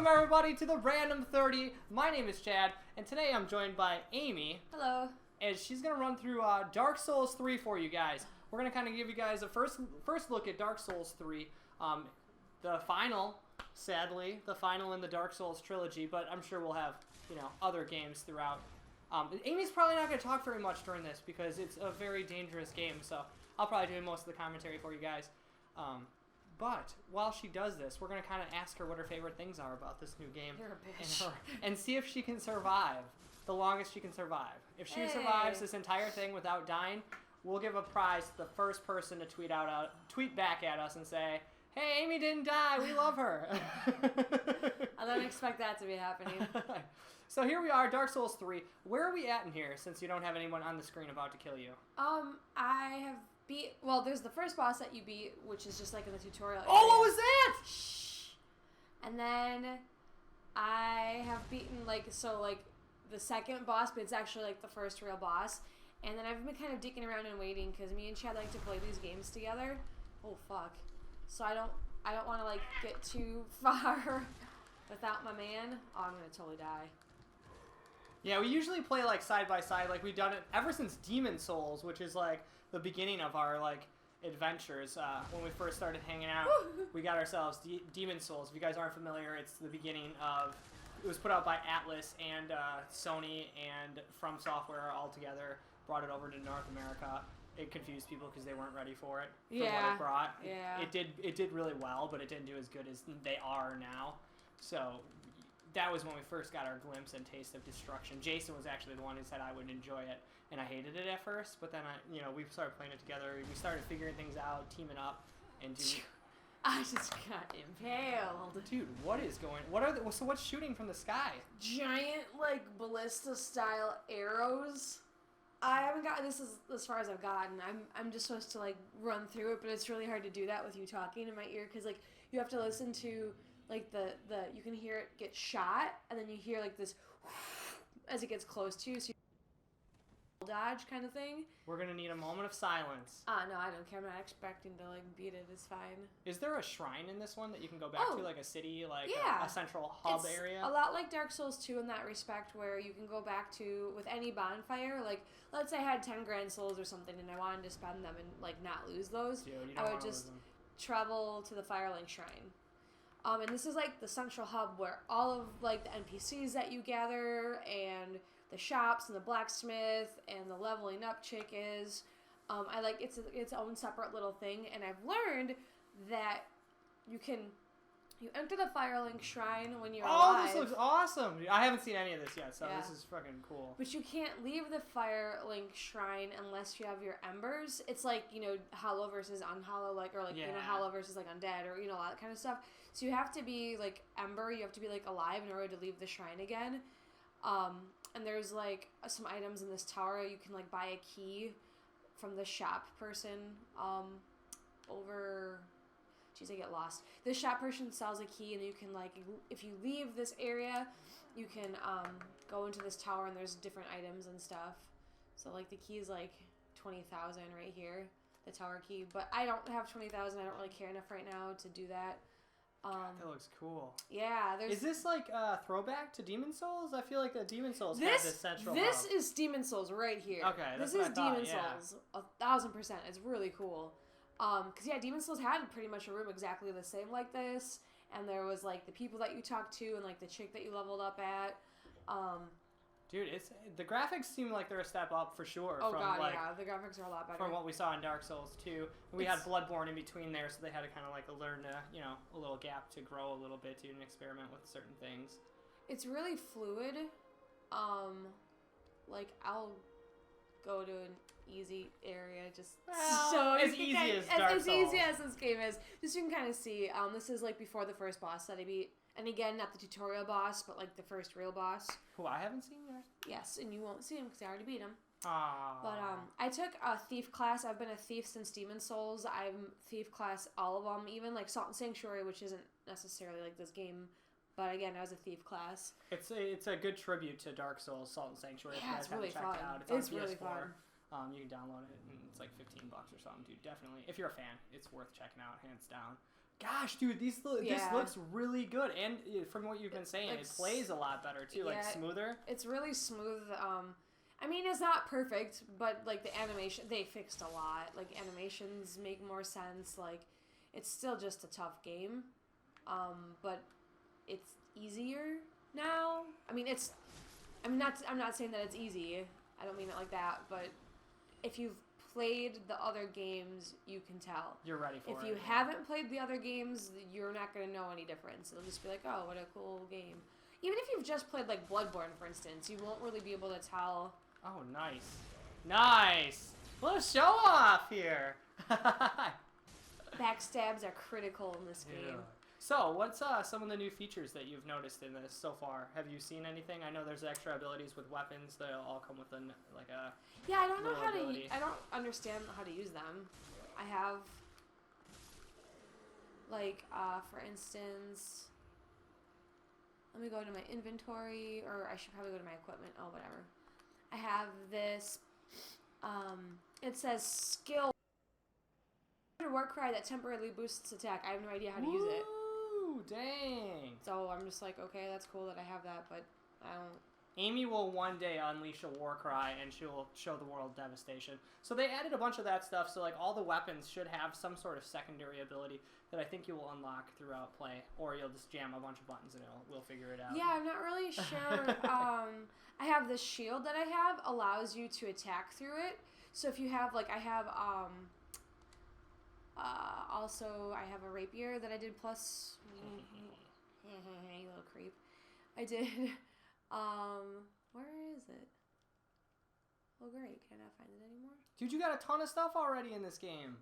Welcome everybody to the Random 30. My name is Chad, and today I'm joined by Amy. Hello. And she's going to run through Dark Souls 3 for you guys. We're going to kind of give you guys a first look at Dark Souls 3. The final, sadly, the final in the Dark Souls trilogy, but I'm sure we'll have, other games throughout. Amy's probably not going to talk very much during this because it's a very dangerous game, so I'll probably do most of the commentary for you guys. But while she does this, we're going to kind of ask her what her favorite things are about this new game. You're a bitch. And see if she can survive the longest she can survive. If she survives this entire thing without dying, we'll give a prize to the first person to tweet back at us and say, "Hey, Amy didn't die. We love her." I don't expect that to be happening. So here we are, Dark Souls 3. Where are we at in here, since you don't have anyone on the screen about to kill you? I have beat... Well, there's the first boss that you beat, which is just like in the tutorial area. Oh, what was that? Shh. And then I have beaten, the second boss, but it's actually, the first real boss. And then I've been kind of dicking around and waiting, because me and Chad like to play these games together. Oh, fuck. So I don't want to, get too far without my man. Oh, I'm going to totally die. Yeah, we usually play side by side. We've done it ever since Demon Souls, which is the beginning of our adventures. When we first started hanging out, we got ourselves Demon Souls. If you guys aren't familiar, it's the beginning of. It was put out by Atlas and Sony and From Software all together. Brought it over to North America. It confused people because they weren't ready for it. For what it brought. Yeah. It did really well, but it didn't do as good as they are now. So that was when we first got our glimpse and taste of destruction. Jason was actually the one who said I would enjoy it, and I hated it at first. But then we started playing it together. We started figuring things out, teaming up, and doing. I just got impaled. Dude, what is going? So what's shooting from the sky? Giant ballista style arrows. I haven't gotten this is as far as I've gotten. I'm just supposed to run through it, but it's really hard to do that with you talking in my ear because you have to listen to the you can hear it get shot, and then you hear this as it gets close to you, so you dodge kind of thing. We're gonna need a moment of silence. No, I don't care. I'm not expecting to beat it. It's fine. Is there a shrine in this one that you can go back to, a city, yeah. a central hub area? A lot like Dark Souls 2 in that respect, where you can go back to with any bonfire. Let's say I had 10 grand souls or something, and I wanted to spend them and not lose those. Dude, you don't I would just travel to the Firelink Shrine. And this is the central hub where all of the NPCs that you gather and the shops and the blacksmith and the leveling up chick is. It's its own separate little thing, and I've learned that you enter the Firelink Shrine when you're alive. Oh, this looks awesome! I haven't seen any of this yet, so yeah. This is fucking cool. But you can't leave the Firelink Shrine unless you have your embers. It's hollow versus unhollow, hollow versus undead, or all that kind of stuff. So you have to be ember. You have to be alive in order to leave the shrine again. And there's some items in this tower. You can buy a key from the shop person over. Jeez, I get lost. The shop person sells a key, and you can if you leave this area, you can go into this tower, and there's different items and stuff. So the key is 20,000 right here, the tower key. But I don't have 20,000. I don't really care enough right now to do that. God, that looks cool. Yeah, Is this a throwback to Demon Souls? I feel like the Demon Souls have this central. This is Demon Souls right here. Okay, this is Demon Souls 1,000%. It's really cool. Because Demon Souls had pretty much a room exactly the same like this, and there was the people that you talked to and the chick that you leveled up at. Dude, the graphics seem like they're a step up for sure. Oh god, yeah, the graphics are a lot better from what we saw in Dark Souls 2. We had Bloodborne in between there, so they had to kind of learn to a little gap to grow a little bit to and experiment with certain things. It's really fluid. I'll go to an easy area just so as easy as Dark Souls. As easy as this game is. Just so you can kind of see. This is before the first boss that I beat. And again, not the tutorial boss, but the first real boss. Who I haven't seen yet? Yes, and you won't see him because I already beat him. Aww. But I took a thief class. I've been a thief since Demon Souls. I'm thief class all of them, even Salt and Sanctuary, which isn't necessarily this game. But again, I was a thief class. It's a good tribute to Dark Souls, Salt and Sanctuary. Yeah, it's really fun. It's on really fun. You can download it, and it's $15 or something, dude. Definitely, if you're a fan, it's worth checking out, hands down. Gosh, dude, this looks really good, and from what you've been saying, it plays a lot better too, like smoother. It's really smooth. I mean, it's not perfect, but like the animation, they fixed a lot. Like animations make more sense. Like it's still just a tough game, but it's easier now. I mean, I'm not saying that it's easy. I don't mean it like that, but if you've played the other games, you can tell. You're ready for it. If you haven't played the other games, you're not going to know any difference. It'll just be like, oh, what a cool game. Even if you've just played, like, Bloodborne, for instance, you won't really be able to tell. Oh, nice. Nice! Little show off here! Backstabs are critical in this game. So, what's some of the new features that you've noticed in this so far? Have you seen anything? I know there's extra abilities with weapons. They'll all come with a Yeah, I don't know how ability. I don't understand how to use them. I have, like, for instance, let me go to my inventory, or I should probably go to my equipment. Oh, whatever. I have this. It says skill. War cry that temporarily boosts attack. I have no idea how to use it. Dang. So I'm just like, okay, that's cool that I have that, but I don't. Amy will one day unleash a war cry and she'll show the world devastation. So they added a bunch of that stuff, so like all the weapons should have some sort of secondary ability that I think you will unlock throughout play, or you'll just jam a bunch of buttons and we'll figure it out. Yeah, I'm not really sure. I have this shield that I have allows you to attack through it. So if you have, like, I have also, I have a rapier that I did plus. You little creep. I did. Where is it? Oh, great. Can I not find it anymore? Dude, you got a ton of stuff already in this game.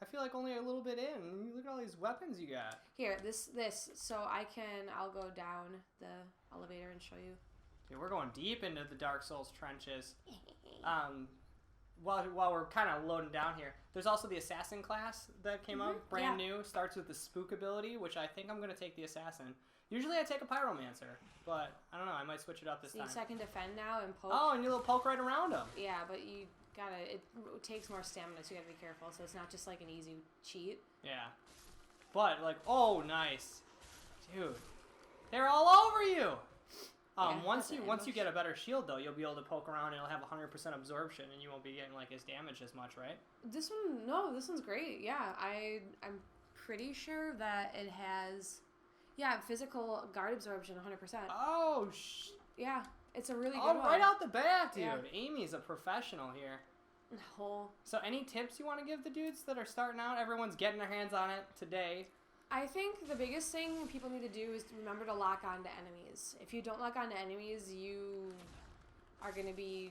I feel like only a little bit in. Look at all these weapons you got. Here, this. So I'll go down the elevator and show you. Dude, we're going deep into the Dark Souls trenches. While we're kind of loading down here, there's also the assassin class that came up, brand new. Starts with the spook ability, which I think I'm going to take the assassin. Usually I take a pyromancer, but I don't know, I might switch it up this time. So I can defend now and poke. Oh, and you little poke right around them. Yeah, but you gotta, it takes more stamina, so you gotta be careful, so it's not just like an easy cheat. Yeah. But, like, oh, nice. Dude. They're all over you! Once you get a better shield, though, you'll be able to poke around and it'll have 100% absorption, and you won't be getting like as damaged as much, right? This one's great. Yeah, I'm pretty sure that it has, physical guard absorption 100%. Oh, yeah, it's a really good one. Right out the bat, dude. Yeah. Amy's a professional here. No. So, any tips you want to give the dudes that are starting out? Everyone's getting their hands on it today. I think the biggest thing people need to do is to remember to lock on to enemies. If you don't lock on to enemies, you are going to be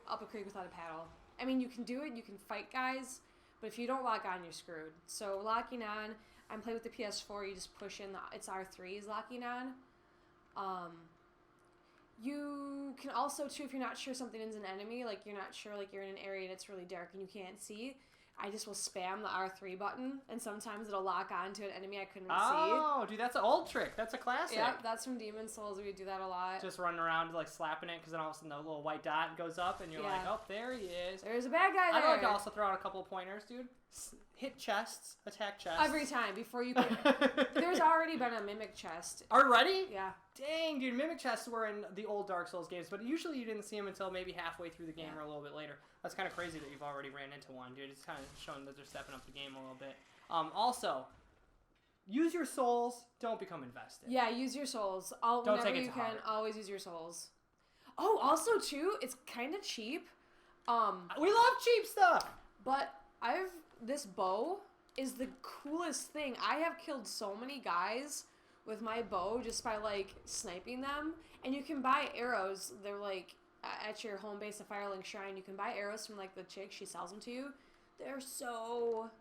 up a creek without a paddle. I mean, you can do it, you can fight guys, but if you don't lock on, you're screwed. So locking on, I'm playing with the PS4, you just push in, it's R3 is locking on. You can also, too, if you're not sure something is an enemy, like you're not sure, like you're in an area and it's really dark and you can't see, I just will spam the R3 button, and sometimes it'll lock on to an enemy I couldn't see. Oh, dude, that's an old trick. That's a classic. Yeah, that's from Demon's Souls. We do that a lot. Just running around, like, slapping it, because then all of a sudden the little white dot goes up, and you're like, oh, there he is. There's a bad guy there. I'd like to also throw out a couple of pointers, dude. Hit chests. Attack chests. Every time, before you can... There's already been a Mimic chest. Already? Yeah. Dang, dude, Mimic chests were in the old Dark Souls games, but usually you didn't see them until maybe halfway through the game or a little bit later. That's kind of crazy that you've already ran into one, dude. It's kind of showing that they're stepping up the game a little bit. Also, use your souls. Don't become invested. Yeah, use your souls. Don't take it you to can, heart. always use your souls. Oh, also, too, it's kind of cheap. We love cheap stuff! But this bow is the coolest thing. I have killed so many guys with my bow just by, like, sniping them. And you can buy arrows. They're, like, at your home base, the Firelink Shrine. You can buy arrows from, like, the chick. She sells them to you. They're so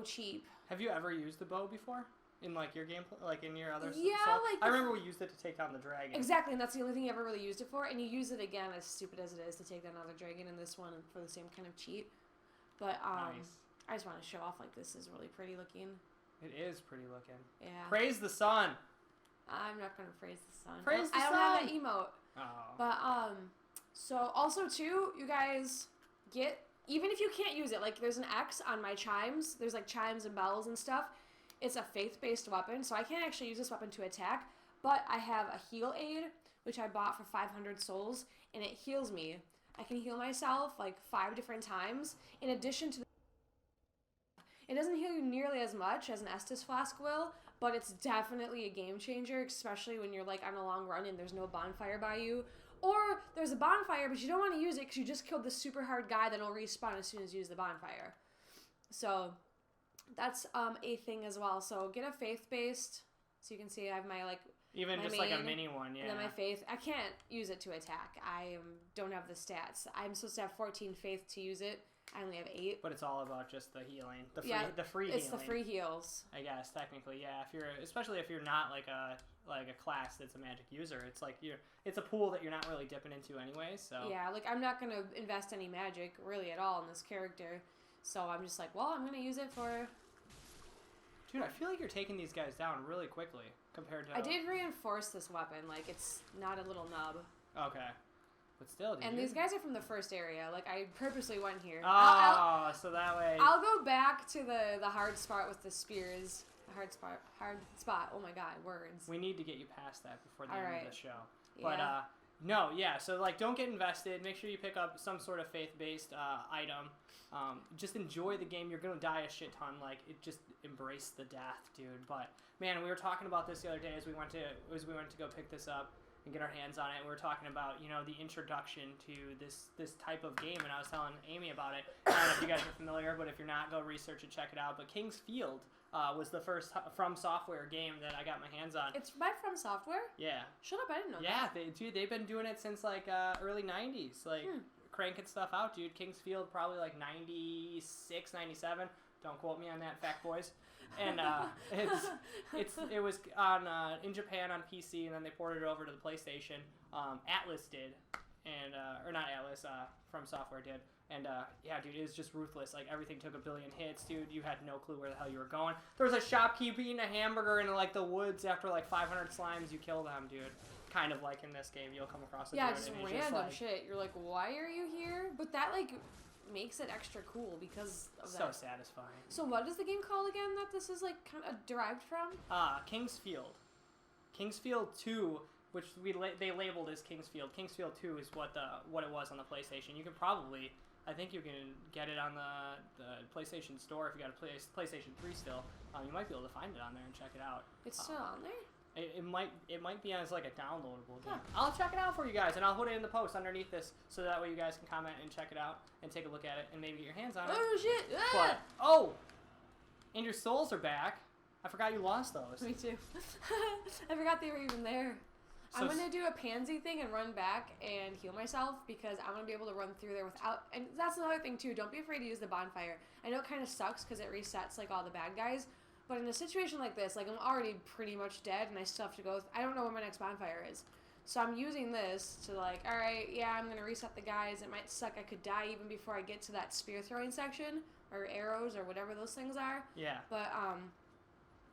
cheap. Have you ever used the bow before? In, like, your gameplay? Like, in your other... Yeah, like... I remember we used it to take down the dragon. Exactly, and that's the only thing you ever really used it for. And you use it again, as stupid as it is, to take down another dragon in this one for the same kind of cheat. But, nice. I just want to show off, like, this is really pretty looking. It is pretty looking. Yeah. Praise the sun! I'm not going to praise the sun. Praise the sun! I don't have that emote. Oh. But, so, also, too, you guys get even if you can't use it, like there's an X on my chimes. There's like chimes and bells and stuff. It's a faith-based weapon, so I can't actually use this weapon to attack. But I have a heal aid, which I bought for 500 souls, and it heals me. I can heal myself like 5 different times. In addition to, it doesn't heal you nearly as much as an Estus Flask will, but it's definitely a game changer, especially when you're like on a long run and there's no bonfire by you. Or there's a bonfire, but you don't want to use it because you just killed this super hard guy that'll respawn as soon as you use the bonfire. So that's a thing as well. So get a faith-based, so you can see I have my like even my just main, like a mini one, yeah. And then my faith. I can't use it to attack. I don't have the stats. I'm supposed to have 14 faith to use it. I only have 8. But it's all about just the healing, the free it's healing. The free heals. I guess technically, yeah. Especially if you're not like a class that's a magic user, it's like it's a pool that you're not really dipping into anyway. So yeah, like I'm not gonna invest any magic really at all in this character. So I'm just like, well, I'm gonna use it for. Dude, I feel like you're taking these guys down really quickly compared to. I did reinforce this weapon, like it's not a little nub. Okay. But still, and these guys are from the first area. Like, I purposely went here. Oh, so that way... I'll go back to the hard spot with the spears. The hard spot. Oh my god, words. We need to get you past that before the end of the show. Yeah. But, no, yeah, so, like, don't get invested. Make sure you pick up some sort of faith-based item. Just enjoy the game. You're going to die a shit ton. Like, just embrace the death, dude. But, man, we were talking about this the other day as we went to go pick this up and get our hands on it. We were talking about, the introduction to this type of game, and I was telling Amy about it. I don't know if you guys are familiar, but if you're not, go research it, check it out. But King's Field was the first From Software game that I got my hands on. It's by From Software? Yeah. Shut up, I didn't know that. Yeah, they've been doing it since, like, early 90s. Like, cranking stuff out, dude. King's Field, probably, like, 96, 97. Don't quote me on that, fact boys. And it was on in Japan on PC, and then they ported it over to the PlayStation. Atlas did, and or not Atlas, From Software did. And yeah, dude, it was just ruthless. Like, everything took a billion hits, dude. You had no clue where the hell you were going. There was a shopkeep eating a hamburger in like the woods after like 500 slimes. You kill them, dude. Kind of like in this game, you'll come across a dude, just and random just like, shit. You're like, why are you here? But that like makes it extra cool because of so that. satisfying. So what is the game called again that this is like kind of derived from? King's Field. King's Field 2, which they labeled as King's Field. King's Field 2 is what it was on the PlayStation. You can probably, I think you can get it on the PlayStation Store if you got a PlayStation 3 still. You might be able to find it on there and check it out. It's still on there? It might be as like a downloadable game. I'll check it out for you guys, and I'll put it in the post underneath this, so that way you guys can comment and check it out and take a look at it and maybe get your hands on it. Oh shit! But and your souls are back. I forgot you lost those. Me too. I forgot they were even there. So I'm gonna do a pansy thing and run back and heal myself because I want to be able to run through there without. And that's another thing too. Don't be afraid to use the bonfire. I know it kind of sucks because it resets like all the bad guys. But in a situation like this, like I'm already pretty much dead and I still have to go. I don't know where my next bonfire is. So I'm using this to like, alright, yeah, I'm going to reset the guys. It might suck. I could die even before I get to that spear throwing section or arrows or whatever those things are. Yeah. But,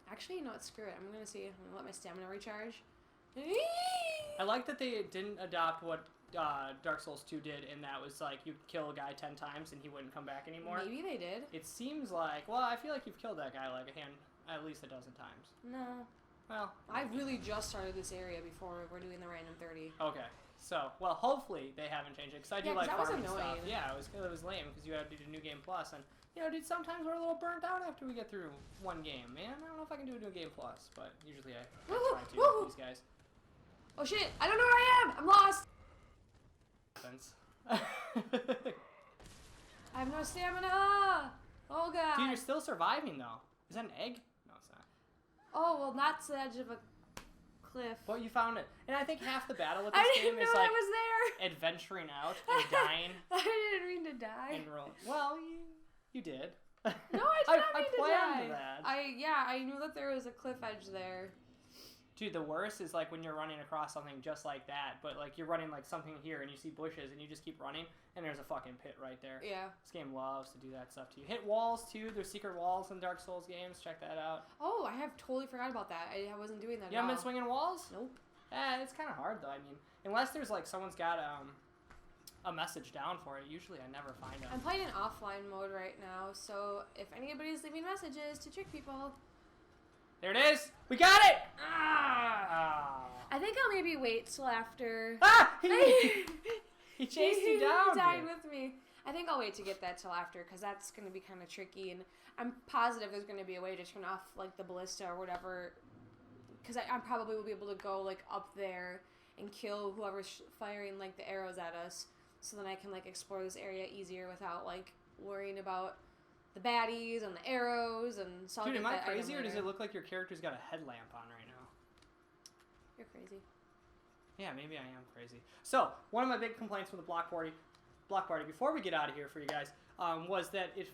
actually, you know what? Screw it. I'm going to see. I'm going to let my stamina recharge. I like that they didn't adopt what Dark Souls 2 did, and that was like you kill a guy 10 times and he wouldn't come back anymore. Maybe they did. It seems like, well, I feel like you've killed that guy like at least a dozen times. No. Well, I really just started this area before we're doing the random 30. Okay. So, well, hopefully they haven't changed it, because I do like farming stuff. Yeah, it was lame, because you had to do New Game Plus, and, dude, sometimes we're a little burnt out after we get through one game, man. I don't know if I can do a New Game Plus, but usually I try to with these guys. Oh, shit! I don't know where I am! I'm lost! I have no stamina! Oh, God. Dude, you're still surviving, though. Is that an egg? No, it's not. Oh, well, not to the edge of a cliff. Well, you found it. And I think half the battle with this game is like I was there. Adventuring out and dying. I didn't mean to die. And roll. Well, you did. No, I did not mean to die. I planned that. I knew that there was a cliff edge there. Dude, the worst is like when you're running across something just like that, but like you're running like something here and you see bushes and you just keep running and there's a fucking pit right there. Yeah. This game loves to do that stuff to you. Hit walls too. There's secret walls in Dark Souls games. Check that out. Oh, I have totally forgot about that. I wasn't doing that. You haven't been swinging walls? Nope. It's kind of hard though. I mean, unless there's like someone's got a message down for it. Usually I never find them. I'm playing in offline mode right now, so if anybody's leaving messages to trick people... There it is! We got it! Ah! I think I'll maybe wait till after... Ah! He chased you down, He died dude. with me. I think I'll wait to get that till after, because that's going to be kind of tricky, and I'm positive there's going to be a way to turn off, like, the ballista or whatever, because I probably will be able to go, like, up there and kill whoever's firing, like, the arrows at us, so then I can, like, explore this area easier without, like, worrying about the baddies and the arrows, and so Dude, am I crazy, or does it look like your character's got a headlamp on right now? You're crazy. Yeah, maybe I am crazy. So, one of my big complaints with the block party, before we get out of here for you guys, was that it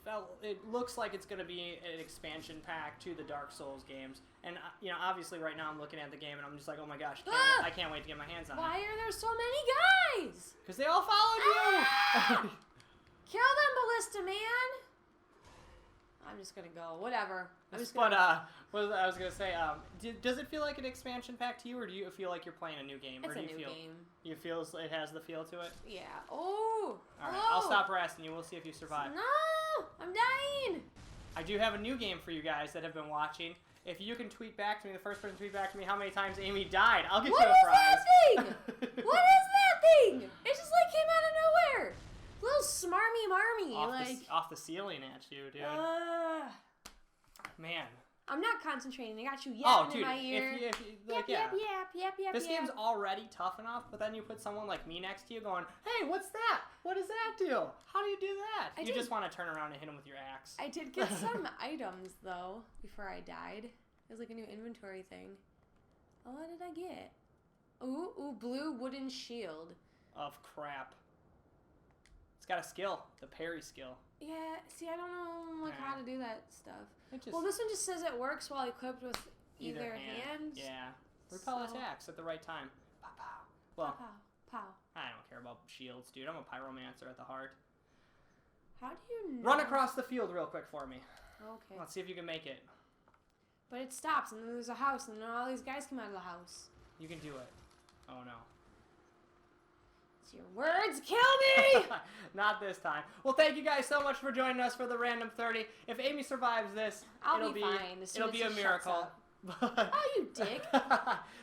looks like it's going to be an expansion pack to the Dark Souls games. And, you know, obviously right now I'm looking at the game and I'm just like, oh my gosh, I can't wait to get my hands on it. Why are there so many guys? Because they all followed you! Kill them, Ballista Man! I'm just gonna go. Whatever. What I was gonna say, does it feel like an expansion pack to you, or do you feel like you're playing a new game? It's or do a you new feel, game. You feel it has the feel to it? Yeah. Oh! Alright, I'll stop harassing you. We'll see if you survive. No! I'm dying! I do have a new game for you guys that have been watching. If you can tweet back to me, the first person to tweet back to me how many times Amy died, I'll get you a prize. What is that thing? What is that thing? It just like came out of nowhere. Little smarmy marmy. Off the ceiling at you, dude. Man. I'm not concentrating. I got you yapping in my ear. If you, like, yap, yap. This game's already tough enough, but then you put someone like me next to you going, hey, what's that? What does that do? How do you do that? You just want to turn around and hit him with your axe. I did get some items, though, before I died. It was like a new inventory thing. Oh, what did I get? Ooh, blue wooden shield. Of crap. It's got a skill. The parry skill. Yeah, see, I don't know how to do that stuff. Well, this one just says it works while equipped with either hand. Yeah. Repel attacks at the right time. Pow, pow. Well, pow. I don't care about shields, dude. I'm a pyromancer at the heart. How do you know? Run across the field real quick for me. Okay. Let's see if you can make it. But it stops, and then there's a house, and then all these guys come out of the house. You can do it. Oh, no. It's your words kill me! Not this time. Well, thank you guys so much for joining us for the Random 30. If Amy survives this, it'll be fine. It'll be a miracle. Oh, you dick.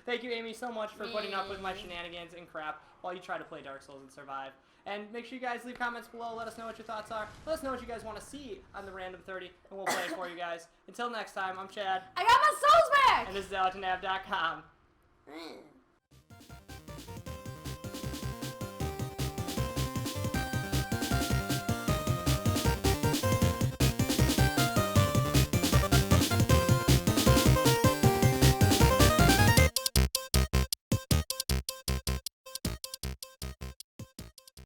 Thank you, Amy, so much for putting up with my shenanigans and crap while you try to play Dark Souls and survive. And make sure you guys leave comments below. Let us know what your thoughts are. Let us know what you guys want to see on the Random 30, and we'll play it for you guys. Until next time, I'm Chad. I got my souls back! And this is AllertonAve.com.